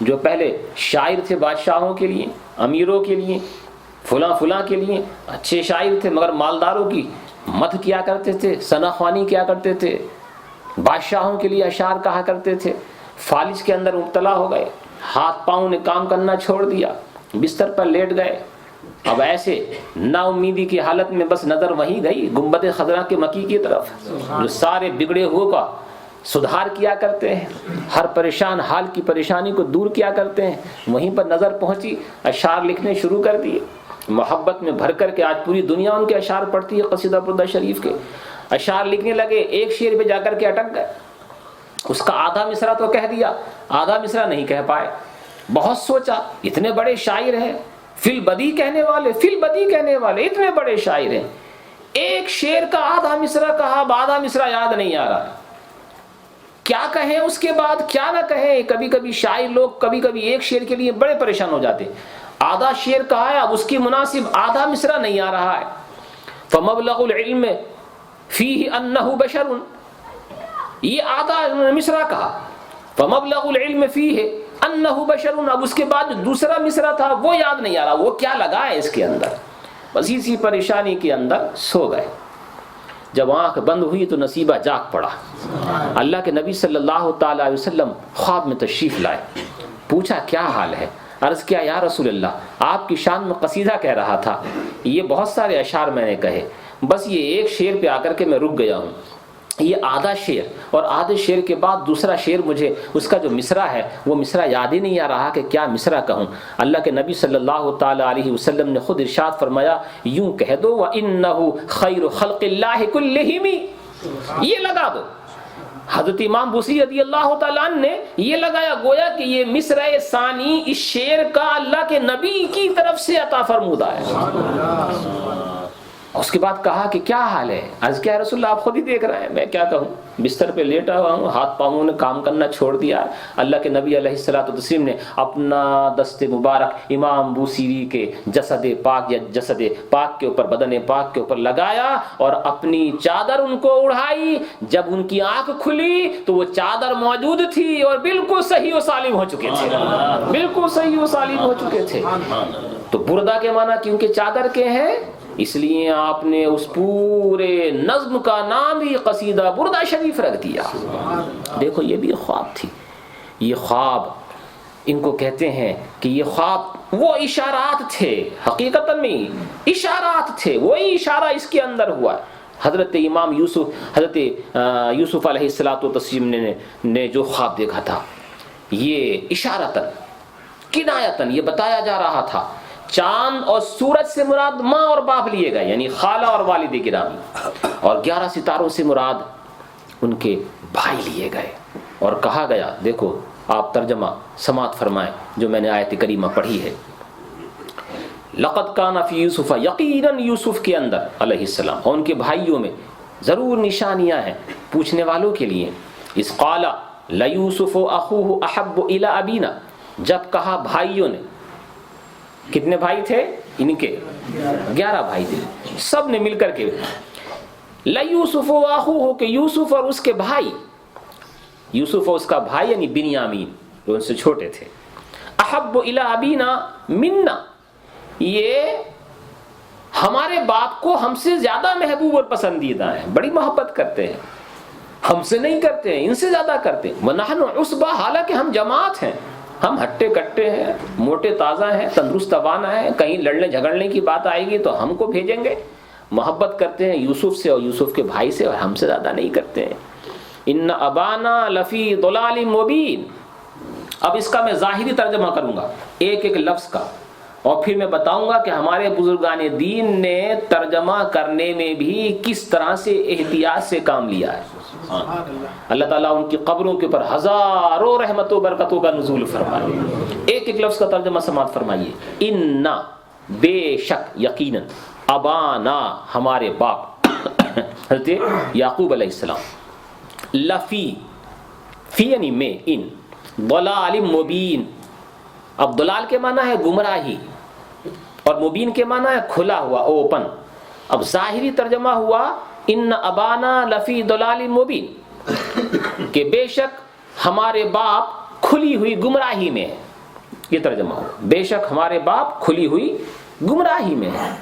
جو پہلے شاعر تھے، بادشاہوں کے لیے، امیروں کے لیے، فلاں کے لیے اچھے شاعر تھے، مگر مالداروں کی مدح کیا کرتے تھے، ثنا خوانی کیا کرتے تھے، بادشاہوں کے لیے اشعار کہا کرتے تھے۔ فالج کے اندر مبتلا ہو گئے، ہاتھ پاؤں نے کام کرنا چھوڑ دیا، بستر پر لیٹ گئے، اب ایسے نا امیدی کی حالت میں بس نظر وہیں گئی گنبد خضرا کے مکی کی طرف، جو سارے بگڑے ہوئے کا سدھار کیا کرتے ہیں، ہر پریشان حال کی پریشانی کو دور کیا کرتے ہیں، وہیں پر نظر پہنچی، اشعار لکھنے شروع کر دیے، محبت میں بھر کر کے آج پوری دنیا ان کے اشعار پڑھتی ہے۔ قصیدہ بردہ شریف کے اشعار لکھنے لگے، ایک شعر پہ جا کر کے اٹک گئے، اس کا آدھا مصرع تو کہہ دیا، آدھا مصرع نہیں کہہ پائے۔ بہت سوچا، اتنے بڑے شاعر ہیں، فی البدی کہنے والے اتنے بڑے شاعر ہیں، ایک شعر کا آدھا مصرع کہا، اب آدھا مصرع یاد نہیں آ رہا، کیا کہیں اس کے بعد کیا نہ کہیں۔ کبھی کبھی شاعر لوگ کبھی کبھی ایک شعر کے لیے بڑے پریشان ہو جاتے، آدھا شعر کہا ہے، اب اس کی مناسب آدھا مصرع نہیں آ رہا ہے۔ فمبلغ العلم فیہ انہ بشر، یہ آدھا مصرع کہا، فمبلغ العلم فیہ انہ بشر، اب اس کے بعد دوسرا مصرع تھا وہ یاد نہیں آ رہا، وہ کیا لگا ہے اس کے اندر۔ بس اسی پریشانی کے اندر سو گئے۔ جب آنکھ بند ہوئی تو نصیبہ جاگ پڑا، اللہ کے نبی صلی اللہ تعالی علیہ وسلم خواب میں تشریف لائے، پوچھا کیا حال ہے؟ عرض کیا یا رسول اللہ، آپ کی شان میں قصیدہ کہہ رہا تھا، یہ بہت سارے اشعار میں نے کہے، بس یہ ایک شعر پہ آ کر کے میں رک گیا ہوں، یہ آدھا شعر اور آدھے شعر کے بعد دوسرا شعر، مجھے اس کا جو مصرع ہے وہ مصرع یاد ہی نہیں آ رہا کہ کیا مصرع کہوں۔ اللہ کے نبی صلی اللہ تعالی علیہ وسلم نے خود ارشاد فرمایا، یوں کہہ دو وَإِنَّهُ خَيْرُ خَلْقِ اللَّهِ كُلِّهِمِ، یہ لگا دو۔ حضرت امام بوصیری رضی اللہ تعالیٰ عنہ نے یہ لگایا، گویا کہ یہ مصرع ثانی اس شعر کا اللہ کے نبی کی طرف سے عطا فرمودہ ہے۔ اس کے بعد کہا کہ کیا حال ہے؟ عرض کیا رسول اللہ، آپ خود ہی دیکھ رہے ہیں، میں کیا کہوں، بستر پہ لیٹا ہوا ہوں، ہاتھ پاؤں نے کام کرنا چھوڑ دیا۔ اللہ کے نبی علیہ الصلوۃ والتسلیم نے اپنا دست مبارک امام بوصیری کے جسد پاک یا جسد پاک کے اوپر، بدن پاک کے اوپر لگایا اور اپنی چادر ان کو اڑھائی۔ جب ان کی آنکھ کھلی تو وہ چادر موجود تھی اور بالکل صحیح و سالم ہو چکے تھے، بالکل صحیح و سالم ہو چکے تھے۔ تو بردہ کے معنی کیونکہ چادر کے ہیں، اس لیے آپ نے اس پورے نظم کا نام ہی قصیدہ بردہ شریف رکھ دیا۔ دیکھو یہ بھی خواب تھی، یہ خواب ان کو کہتے ہیں کہ یہ خواب وہ اشارات تھے، حقیقتاً میں اشارات تھے، وہی اشارہ اس کے اندر ہوا۔ حضرت امام یوسف علیہ السلام نے جو خواب دیکھا تھا، یہ اشارتاً کنایتاً یہ بتایا جا رہا تھا، چاند اور سورج سے مراد ماں اور باپ لیے گئے، یعنی خالہ اور والد گرامی، اور 11 ستاروں سے مراد ان کے بھائی لیے گئے، اور کہا گیا، دیکھو آپ ترجمہ سماعت فرمائیں جو میں نے آیت کریمہ پڑھی ہے، لقد کان فی یوسف، یقیناً یوسف کے اندر علیہ السلام اور ان کے بھائیوں میں ضرور نشانیاں ہیں پوچھنے والوں کے لیے. اذ قال لیوسف اخوہ احب الی ابینا، جب کہا بھائیوں نے، کتنے بھائی تھے ان کے؟ 11 بھائی تھے، سب نے مل کر کے لیوسف اخوہ، کہ یوسف اور اس کے بھائی، یوسف اور اس کا بھائی یعنی بنیامین جو ان سے چھوٹے تھے، احب الی ابینا منا، یہ ہمارے باپ کو ہم سے زیادہ محبوب اور پسندیدہ ہیں، بڑی محبت کرتے ہیں، ہم سے نہیں کرتے ہیں، ان سے زیادہ کرتے ہیں. وَنَحْنُ عُصْبَةٌ، حالانکہ ہم جماعت ہیں، ہم ہٹے کٹے ہیں، موٹے تازہ ہیں، تندرست توانا ہیں، کہیں لڑنے جھگڑنے کی بات آئے گی تو ہم کو بھیجیں گے. محبت کرتے ہیں یوسف سے اور یوسف کے بھائی سے، اور ہم سے زیادہ نہیں کرتے ہیں. ان ابانا لفی ضلال مبین. اب اس کا میں ظاہری ترجمہ کروں گا ایک ایک لفظ کا، اور پھر میں بتاؤں گا کہ ہمارے بزرگان دین نے ترجمہ کرنے میں بھی کس طرح سے احتیاط سے کام لیا ہے. اللہ تعالیٰ ان کی قبروں کے اوپر ہزاروں رحمتوں برکتوں کا نزول فرمائے. ایک ایک لفظ کا ترجمہ سماعت فرمائیے. انا، بے شک، یقیناً، ابانا، ہمارے باپ حضرت یعقوب علیہ السلام، لفی، فی یعنی میں، ان، ضلال مبین. اب ضلال کے معنی ہے گمراہی، اور مبین کے معنی ہے کھلا ہوا، اوپن. اب ظاہری ترجمہ ہوا ان ابانا لفی ضلال مبین، کہ بے شک ہمارے باپ کھلی ہوئی گمراہی میں ہے. یہ ترجمہ ہوا، بے شک ہمارے باپ کھلی ہوئی گمراہی میں ہے.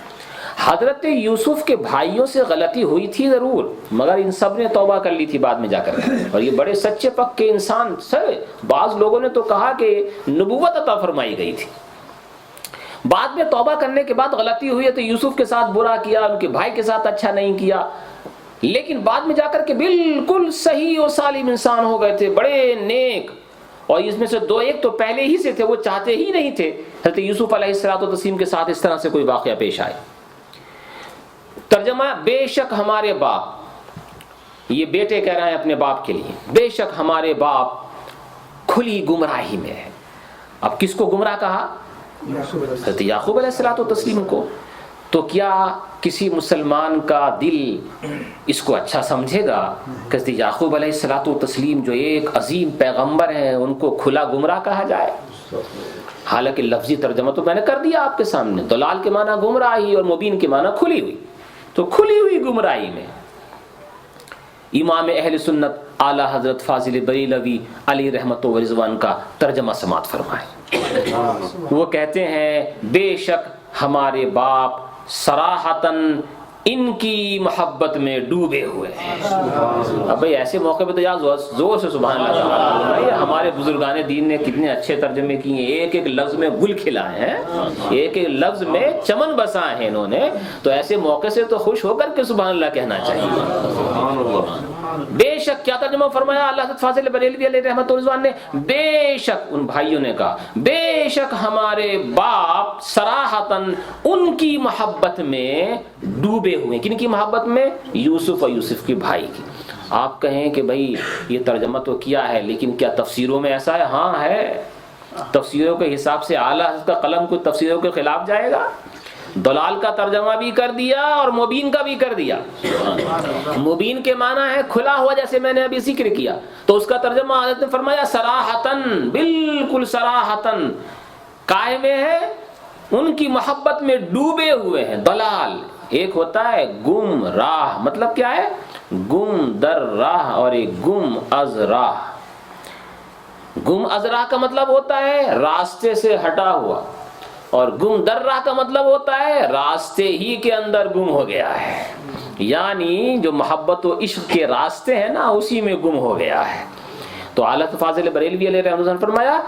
حضرت یوسف کے بھائیوں سے غلطی ہوئی تھی ضرور، مگر ان سب نے توبہ کر لی تھی بعد میں جا کر، اور یہ بڑے سچے پکے انسان. سر بعض لوگوں نے تو کہا کہ نبوت عطا فرمائی گئی تھی، بعد میں توبہ کرنے کے بعد غلطی ہوئی ہے تو یوسف کے ساتھ برا کیا، ان کے بھائی کے ساتھ اچھا نہیں کیا، لیکن بعد میں جا کر کے بالکل صحیح اور سالم انسان ہو گئے تھے، بڑے نیک. اور اس میں سے 2 ایک تو پہلے ہی سے تھے، وہ چاہتے ہی نہیں تھے حضرت یوسف علیہ السلام کے ساتھ اس طرح سے کوئی واقعہ پیش آئے. ترجمہ، بے شک ہمارے باپ، یہ بیٹے کہہ رہے ہیں اپنے باپ کے لیے، بے شک ہمارے باپ کھلی گمراہی میں ہے. اب کس کو گمراہ کہا؟ حضرت یعقوب علیہ السلام کو. تو کیا کسی مسلمان کا دل اس کو اچھا سمجھے گا کہ حضرت یعقوب علیہ السلام جو ایک عظیم پیغمبر ہیں ان کو کھلا گمراہ کہا جائے؟ حالانکہ لفظی ترجمہ تو میں نے کر دیا آپ کے سامنے. ضلال کے معنی گمراہی اور مبین کے معنی کھلی ہوئی، تو کھلی ہوئی گمراہی میں. امام اہل سنت اعلیٰ حضرت فاضل بریلوی علیہ رحمت و رضوان کا ترجمہ سماعت فرمائے. وہ کہتے ہیں بے شک ہمارے باپ صراحتاً ان کی محبت میں ڈوبے ہوئے ہیں. اب بھئی ایسے موقع پہ تو یار زور سے سبحان اللہ. ہمارے بزرگان دین نے کتنے اچھے ترجمے کیے ہیں، ایک ایک لفظ میں گل کھلائے ہیں، ایک ایک لفظ میں چمن بسائے ہیں انہوں نے. تو ایسے موقع سے تو خوش ہو کر کے سبحان اللہ کہنا چاہیے. بے شک کیا ترجمہ فرمایا اللہ حضرت فاضل بریلوی علیہ رحمت و رضوان نے؟ بے شک، ان بھائیوں نے کہا بے شک ہمارے باپ صراحتاً ان کی محبت میں ڈوبے ہوئے. کن کی محبت میں؟ یوسف اور یوسف کے بھائی کی. آپ کہیں کہ بھائی یہ ترجمہ تو کیا ہے، لیکن کیا تفسیروں میں ایسا ہے؟ ہاں ہے. تفسیروں کے حساب سے اعلیٰ حضرت کا قلم کوئی تفسیروں کے خلاف جائے گا؟ ضلال کا ترجمہ بھی کر دیا اور مبین کا بھی کر دیا. مبین کے معنی ہے کھلا ہوا، جیسے میں نے ابھی ذکر کیا، تو اس کا ترجمہ حضرت نے فرمایا صراحتاً، بالکل صراحتاً قائم ہے، ان کی محبت میں ڈوبے ہوئے ہیں. ضلال ایک ہوتا ہے گم راہ، مطلب کیا ہے؟ گم در راہ، اور ایک گم از راہ. گم از راہ کا مطلب ہوتا ہے راستے سے ہٹا ہوا، اور گم در راہ کا مطلب ہوتا ہے راستے ہی کے اندر گم ہو گیا ہے. یعنی جو محبت و عشق کے راستے ہیں نا، اسی میں گم ہو گیا ہے. تو اعلیٰ فاضل بریلوی علیہ رحمۃ اللہ نے فرمایا،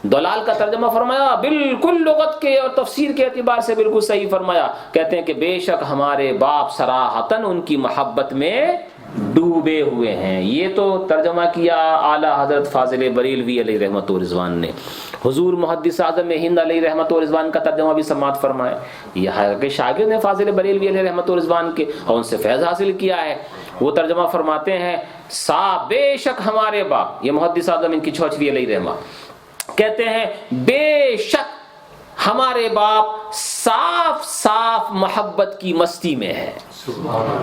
ضلال کا ترجمہ فرمایا بالکل لغت کے اور تفسیر کے اعتبار سے بالکل صحیح فرمایا. کہتے ہیں کہ بے شک ہمارے باپ صراحتاً ان کی محبت میں ڈوبے ہوئے ہیں. یہ تو ترجمہ کیا اعلیٰ حضرت فاضل بریلوی علیہ رحمت و رضوان نے. حضور محدث اعظم ہند علیہ رحمت و رضوان کا ترجمہ بھی سماعت فرمائے. یہ کہ شاگرد نے فاضل بریلوی علیہ رحمت و رضوان کے، اور ان سے فیض حاصل کیا ہے. وہ ترجمہ فرماتے ہیں بے شک ہمارے باپ، یہ محدث اعظم ان کی چھوچوی علیہ رحمت کہتے ہیں بے شک ہمارے باپ صاف صاف محبت کی مستی میں ہے.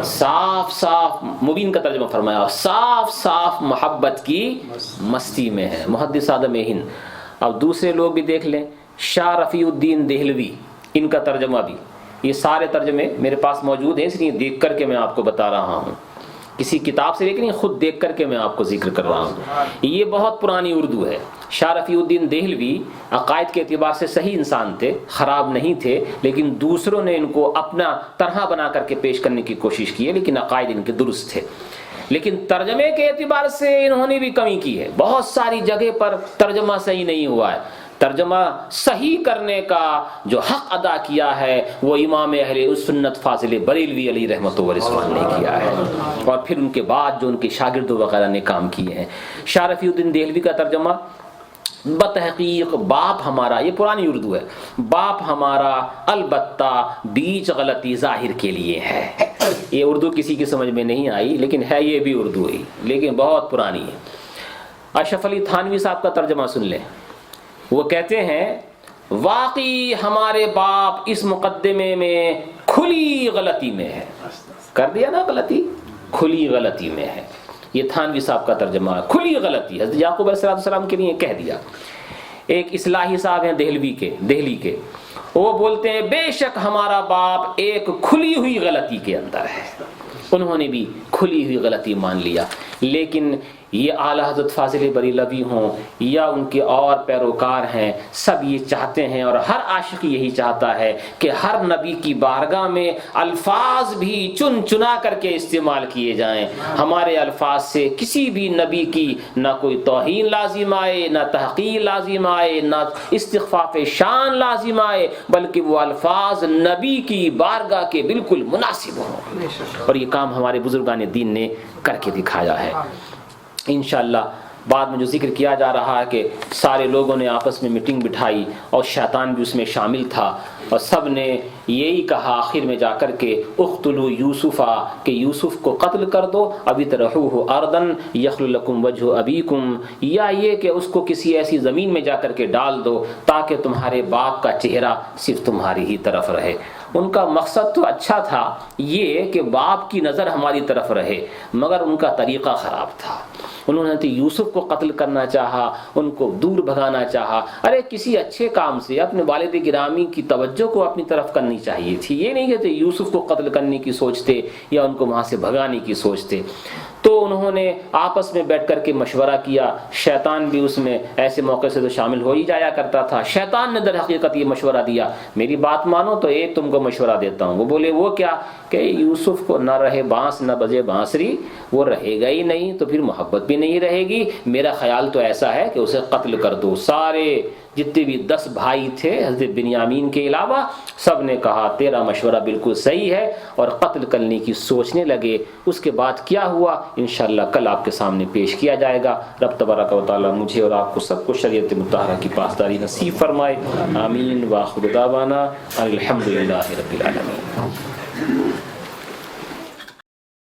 صاف صاف مبین کا ترجمہ فرمایا، صاف صاف محبت کی مستی میں ہے، محدث اعظم ہند۔ اب دوسرے لوگ بھی دیکھ لیں، شاہ رفیع الدین دہلوی، ان کا ترجمہ بھی، یہ سارے ترجمے میرے پاس موجود ہیں، اس لیے دیکھ کر کے میں آپ کو بتا رہا ہوں، کسی کتاب سے لیکن خود دیکھ کر کے میں آپ کو ذکر کر رہا ہوں۔ یہ بہت پرانی اردو ہے۔ شاہ رفیع الدین دہلوی عقائد کے اعتبار سے صحیح انسان تھے، خراب نہیں تھے، لیکن دوسروں نے ان کو اپنا طرح بنا کر کے پیش کرنے کی کوشش کی ہے، لیکن عقائد ان کے درست تھے۔ لیکن ترجمے کے اعتبار سے انہوں نے بھی کمی کی ہے، بہت ساری جگہ پر ترجمہ صحیح نہیں ہوا ہے۔ ترجمہ صحیح کرنے کا جو حق ادا کیا ہے وہ امام اہل سنت فاضل بریلوی علیہ رحمۃ و رضوان نے کیا ہے، اور پھر ان کے بعد جو ان کے شاگرد وغیرہ نے کام کیے ہیں۔ شاہ رفیع الدین دہلوی کا ترجمہ بتحقیق باپ ہمارا، یہ پرانی اردو ہے، باپ ہمارا البتہ بیچ غلطی ظاہر کے لیے ہے۔ یہ اردو کسی کی سمجھ میں نہیں آئی، لیکن ہے یہ بھی اردو ہی، لیکن بہت پرانی ہے۔ اشرف علی تھانوی صاحب کا ترجمہ سن لیں، وہ کہتے ہیں واقعی ہمارے باپ اس مقدمے میں کھلی غلطی میں ہے، کر دیا نا غلطی، کھلی غلطی میں ہے۔ یہ تھانوی صاحب کا ترجمہ ہے، کھلی غلطی، حضرت یعقوب علیہ السلام کے لیے کہہ دیا۔ ایک اصلاحی صاحب ہیں دہلی کے، وہ بولتے ہیں بے شک ہمارا باپ ایک کھلی ہوئی غلطی کے اندر ہے، انہوں نے بھی کھلی ہوئی غلطی مان لیا۔ لیکن یہ اعلیٰ حضرت فاضل بریلوی ہوں یا ان کے اور پیروکار ہیں، سب یہ چاہتے ہیں، اور ہر عاشق یہی چاہتا ہے کہ ہر نبی کی بارگاہ میں الفاظ بھی چن چنا کر کے استعمال کیے جائیں، ہمارے الفاظ سے کسی بھی نبی کی نہ کوئی توہین لازم آئے، نہ تحقیر لازم آئے، نہ استخفاف شان لازم آئے، بلکہ وہ الفاظ نبی کی بارگاہ کے بالکل مناسب ہوں، اور یہ کام ہمارے بزرگان دین نے کر کے دکھایا ہے۔ انشاءاللہ بعد میں جو ذکر کیا جا رہا ہے کہ سارے لوگوں نے آپس میں میٹنگ بٹھائی اور شیطان بھی اس میں شامل تھا، اور سب نے یہی کہا آخر میں جا کر کے اقتلوا یوسفا، کہ یوسف کو قتل کر دو، ابھی ترحوہ اردن یخل لکم وجہ ابیکم، یا یہ کہ اس کو کسی ایسی زمین میں جا کر کے ڈال دو تاکہ تمہارے باپ کا چہرہ صرف تمہاری ہی طرف رہے۔ ان کا مقصد تو اچھا تھا، یہ کہ باپ کی نظر ہماری طرف رہے، مگر ان کا طریقہ خراب تھا۔ انہوں نے یوسف کو قتل کرنا چاہا، ان کو دور بھگانا چاہا۔ ارے کسی اچھے کام سے اپنے والد گرامی کی توجہ کو اپنی طرف کرنی چاہیے تھی، یہ نہیں کہ یوسف کو قتل کرنے کی سوچتے یا ان کو وہاں سے بھگانے کی سوچتے۔ تو انہوں نے آپس میں بیٹھ کر کے مشورہ کیا، شیطان بھی اس میں ایسے موقع سے تو شامل ہو ہی جایا کرتا تھا۔ شیطان نے در حقیقت یہ مشورہ دیا، میری بات مانو تو ایک تم کو مشورہ دیتا ہوں۔ وہ بولے وہ کیا؟ کہ یوسف کو نہ رہے بانس نہ بجے بانسری، وہ رہے گا ہی نہیں تو پھر محبت بھی نہیں رہے گی، میرا خیال تو ایسا ہے کہ اسے قتل کر دو۔ سارے جتنے بھی 10 بھائی تھے حضرت بنیامین کے علاوہ، سب نے کہا تیرا مشورہ بالکل صحیح ہے، اور قتل کرنے کی سوچنے لگے۔ اس کے بعد کیا ہوا انشاءاللہ کل آپ کے سامنے پیش کیا جائے گا۔ رب تبارک و تعالی مجھے اور آپ کو سب کو شریعت مطہرہ کی پاسداری نصیب فرمائے، آمین۔ وآخر دعوانا الحمدللہ رب العالمین۔